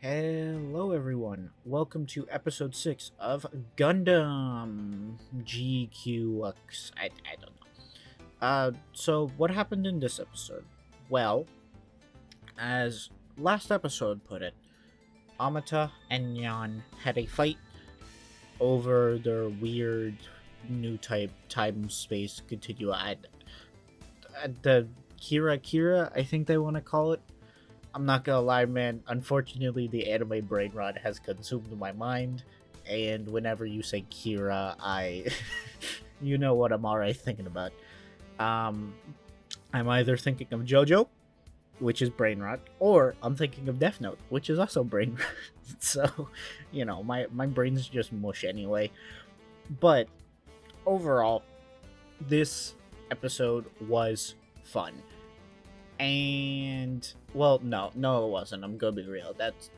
Hello, everyone. Welcome to episode 6 of Gundam GQuuuuuX. I don't know. So what happened in this episode? Well, as last episode put it, Amata and Nyan had a fight over their weird new type time space continua. The Kira, I think they want to call it. I'm not gonna lie, man. Unfortunately, the anime brain rot has consumed my mind, and whenever you say Kira, you know what I'm already thinking about. Um, I'm either thinking of JoJo, which is brain rot, or I'm thinking of Death Note, which is also brain rot. So, my brain's just mush anyway. But overall, this episode was fun. And well, no, it wasn't. I'm gonna be real. That's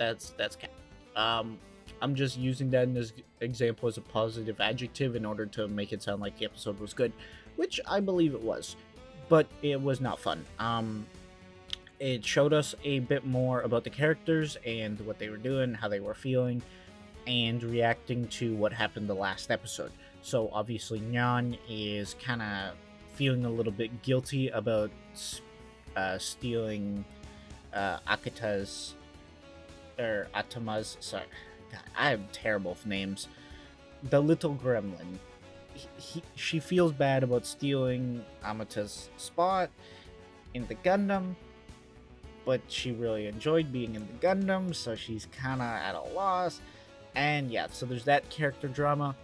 cap. I'm just using that as example as a positive adjective in order to make it sound like the episode was good, which I believe it was, but it was not fun. It showed us a bit more about the characters and what they were doing, how they were feeling, and reacting to what happened the last episode. So obviously, Nyan is kind of feeling a little bit guilty about stealing Akata's or Atama's. Sorry, God, I am terrible with names. The little gremlin. She feels bad about stealing Amata's spot in the Gundam, but she really enjoyed being in the Gundam, so she's kind of at a loss. And yeah, so there's that character drama.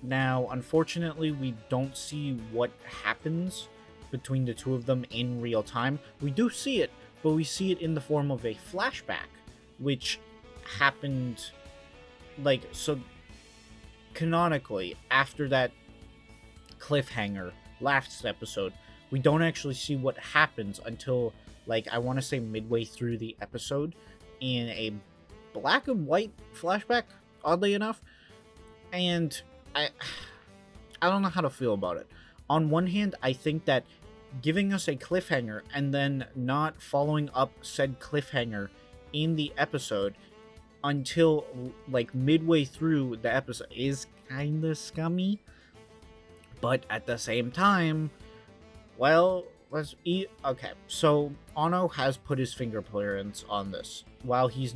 Now, unfortunately, we don't see what happens between the two of them in real time. We do see it, but we see it in the form of a flashback, which happened, so canonically, after that cliffhanger last episode, we don't actually see what happens until, I want to say midway through the episode, in a black and white flashback, oddly enough, and I don't know how to feel about it. On one hand, I think that giving us a cliffhanger and then not following up said cliffhanger in the episode until midway through the episode is kind of scummy. But at the same time, well, okay. So Ono has put his fingerprints on this. While he's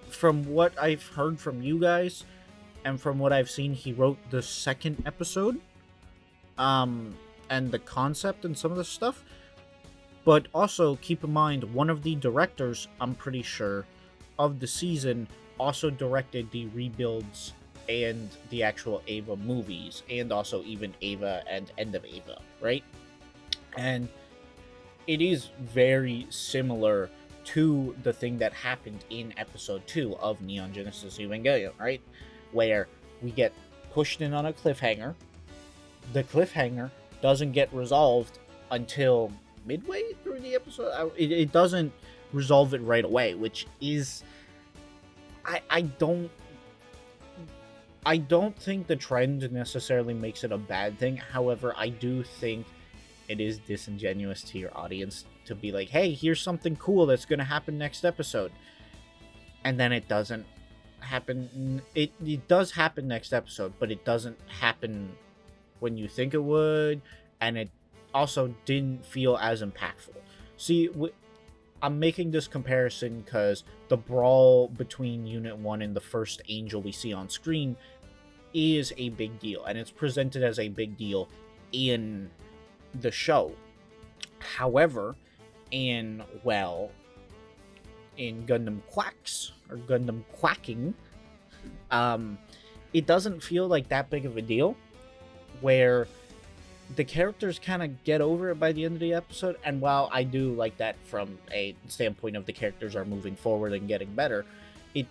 from what I've heard from you guys and from what I've seen, he wrote the second episode. And the concept and some of the stuff. But also keep in mind, one of the directors, I'm pretty sure, of the season also directed the rebuilds and the actual Ava movies, and also even Ava and End of Ava, right? And it is very similar to the thing that happened in episode 2 of Neon Genesis Evangelion, right? Where we get pushed in on a cliffhanger. The cliffhanger doesn't get resolved until midway through the episode. It doesn't resolve it right away, which is I don't think the trend necessarily makes it a bad thing. However, I do think it is disingenuous to your audience to be like, hey, here's something cool that's going to happen next episode, and then it doesn't happen. It does happen next episode, but it doesn't happen when you think it would, and it also didn't feel as impactful. See, I'm making this comparison because the brawl between Unit 1 and the first Angel we see on screen is a big deal, and it's presented as a big deal in the show. However, in Gundam Quacks, or Gundam Quacking, it doesn't feel like that big of a deal, where the characters kind of get over it by the end of the episode. And while I do like that from a standpoint of the characters are moving forward and getting better, it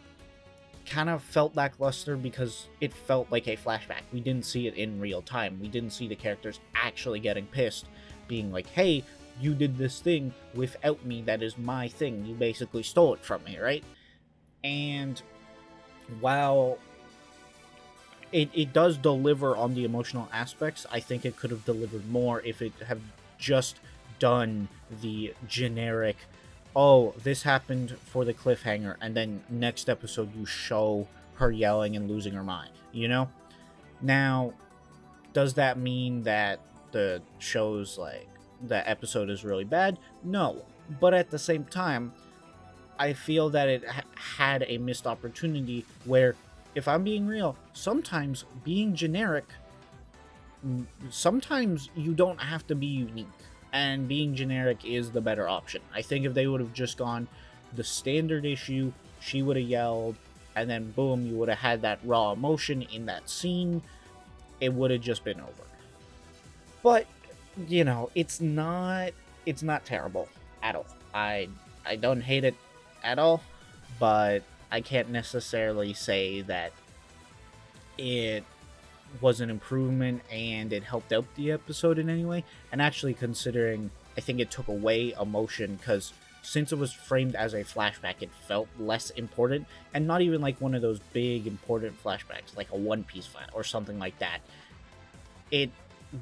kind of felt lackluster because it felt like a flashback. We didn't see it in real time. We didn't see the characters actually getting pissed, being like, hey, you did this thing without me, that is my thing, you basically stole it from me, right? And while it does deliver on the emotional aspects, I think it could have delivered more if it had just done the generic oh, this happened for the cliffhanger, and then next episode you show her yelling and losing her mind, you know? Now, does that mean that the show's like the episode is really bad? No. But at the same time, I feel that it had a missed opportunity where, if I'm being real, sometimes being generic, sometimes you don't have to be unique. And being generic is the better option. I think if they would have just gone the standard issue, she would have yelled, and then boom, you would have had that raw emotion in that scene. It would have just been over. But it's not terrible at all. I don't hate it at all, but I can't necessarily say that it was an improvement and it helped out the episode in any way. And actually, considering, I think it took away emotion, because since it was framed as a flashback, it felt less important, and not even like one of those big important flashbacks like a One Piece fight or something like that. It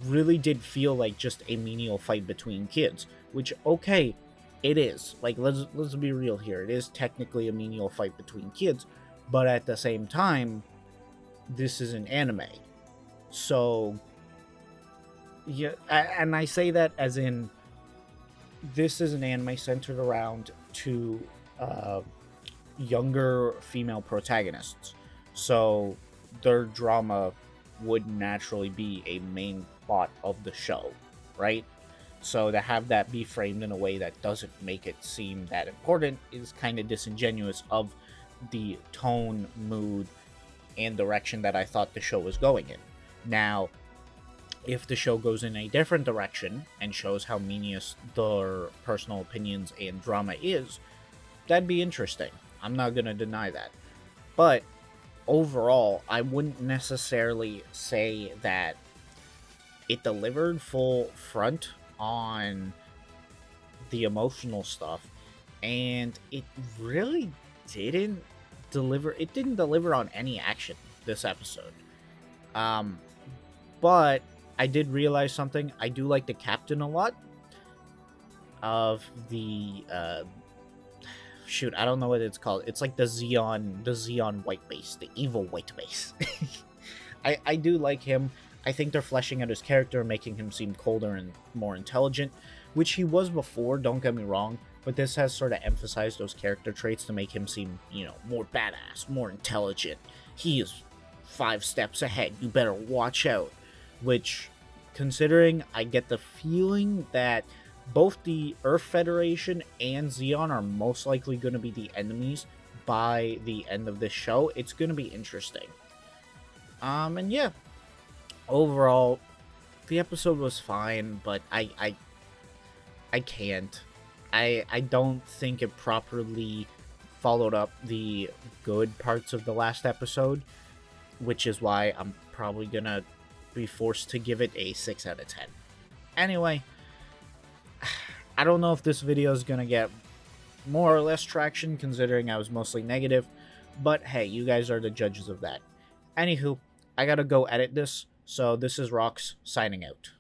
really did feel like just a menial fight between kids, which, okay, it is. Like, let's be real here. It is technically a menial fight between kids, but at the same time, this is an anime. So, yeah, and I say that as in, this is an anime centered around two younger female protagonists. So, their drama would naturally be a main plot of the show, right? So to have that be framed in a way that doesn't make it seem that important is kind of disingenuous of the tone, mood, and direction that I thought the show was going in. Now, if the show goes in a different direction and shows how meaningless their personal opinions and drama is, that'd be interesting. I'm not going to deny that. But overall, I wouldn't necessarily say that it delivered full front on the emotional stuff, and it really didn't deliver. It didn't deliver on any action this episode. But I did realize something. I do like the captain a lot of the shoot, I don't know what it's called. It's like the Xeon white base, the evil white base. I do like him. I think they're fleshing out his character, making him seem colder and more intelligent, which he was before, don't get me wrong, but this has sort of emphasized those character traits to make him seem, more badass, more intelligent. He is 5 steps ahead, you better watch out. Which, considering I get the feeling that both the Earth Federation and Xeon are most likely going to be the enemies by the end of this show, it's going to be interesting. And yeah, overall, the episode was fine, but I can't. I don't think it properly followed up the good parts of the last episode, which is why I'm probably gonna be forced to give it a 6 out of 10. Anyway, I don't know if this video is gonna get more or less traction, considering I was mostly negative, but hey, you guys are the judges of that. Anywho, I gotta go edit this, so this is Rox signing out.